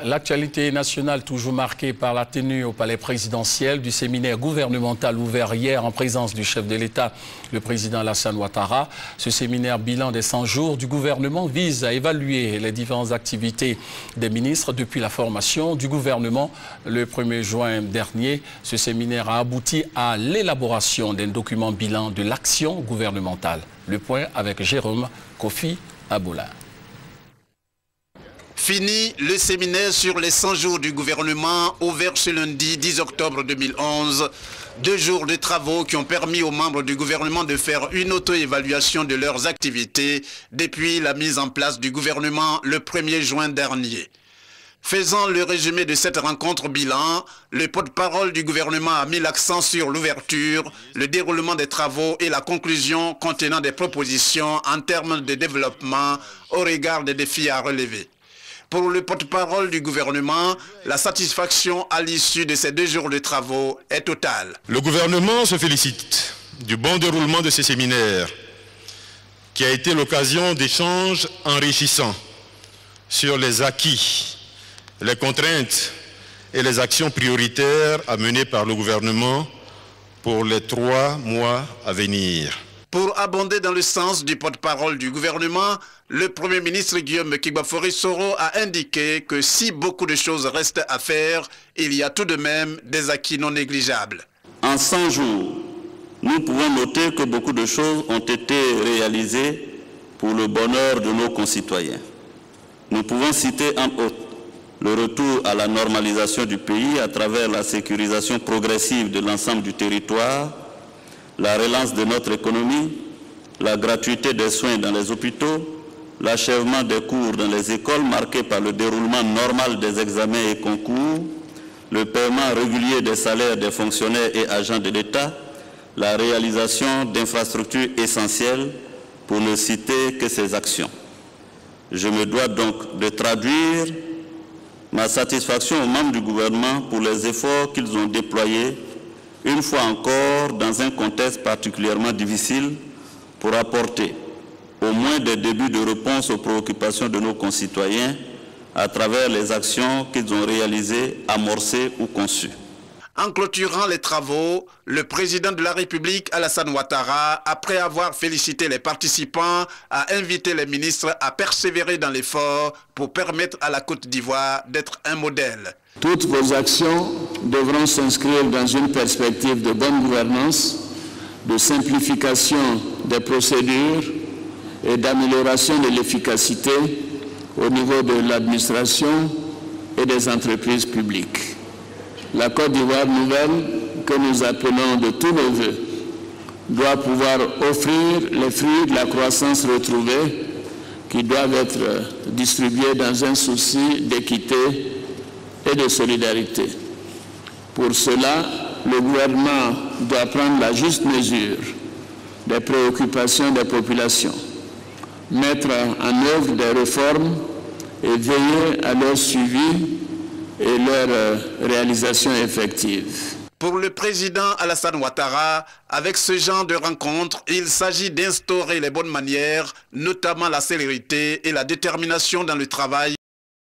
L'actualité nationale toujours marquée par la tenue au palais présidentiel du séminaire gouvernemental ouvert hier en présence du chef de l'État, le président Alassane Ouattara. Ce séminaire bilan des 100 jours du gouvernement vise à évaluer les différentes activités des ministres depuis la formation du gouvernement le 1er juin dernier. Ce séminaire a abouti à l'élaboration d'un document bilan de l'action gouvernementale. Le point avec Jérôme Kofi Aboula. Fini le séminaire sur les 100 jours du gouvernement ouvert ce lundi 10 octobre 2011. 2 jours de travaux qui ont permis aux membres du gouvernement de faire une auto-évaluation de leurs activités depuis la mise en place du gouvernement le 1er juin dernier. Faisant le résumé de cette rencontre bilan, le porte-parole du gouvernement a mis l'accent sur l'ouverture, le déroulement des travaux et la conclusion contenant des propositions en termes de développement au regard des défis à relever. Pour le porte-parole du gouvernement, la satisfaction à l'issue de ces 2 jours de travaux est totale. Le gouvernement se félicite du bon déroulement de ces séminaires, qui a été l'occasion d'échanges enrichissants sur les acquis, les contraintes et les actions prioritaires à mener par le gouvernement pour les 3 mois à venir. Pour abonder dans le sens du porte-parole du gouvernement, le Premier ministre Guillaume Kibafori-Soro a indiqué que si beaucoup de choses restent à faire, il y a tout de même des acquis non négligeables. En 100 jours, nous pouvons noter que beaucoup de choses ont été réalisées pour le bonheur de nos concitoyens. Nous pouvons citer entre autres le retour à la normalisation du pays à travers la sécurisation progressive de l'ensemble du territoire, la relance de notre économie, la gratuité des soins dans les hôpitaux, l'achèvement des cours dans les écoles marqué par le déroulement normal des examens et concours, le paiement régulier des salaires des fonctionnaires et agents de l'État, la réalisation d'infrastructures essentielles, pour ne citer que ces actions. Je me dois donc de traduire ma satisfaction aux membres du gouvernement pour les efforts qu'ils ont déployés, une fois encore dans un contexte particulièrement difficile, pour apporter au moins des débuts de réponse aux préoccupations de nos concitoyens à travers les actions qu'ils ont réalisées, amorcées ou conçues. En clôturant les travaux, le président de la République, Alassane Ouattara, après avoir félicité les participants, a invité les ministres à persévérer dans l'effort pour permettre à la Côte d'Ivoire d'être un modèle. Toutes vos actions devront s'inscrire dans une perspective de bonne gouvernance, de simplification des procédures et d'amélioration de l'efficacité au niveau de l'administration et des entreprises publiques. La Côte d'Ivoire nouvelle, que nous appelons de tous nos vœux, doit pouvoir offrir les fruits de la croissance retrouvée qui doivent être distribués dans un souci d'équité et de solidarité. Pour cela, le gouvernement doit prendre la juste mesure des préoccupations des populations, mettre en œuvre des réformes et veiller à leur suivi et leur réalisation effective. Pour le président Alassane Ouattara, avec ce genre de rencontres, il s'agit d'instaurer les bonnes manières, notamment la célérité et la détermination dans le travail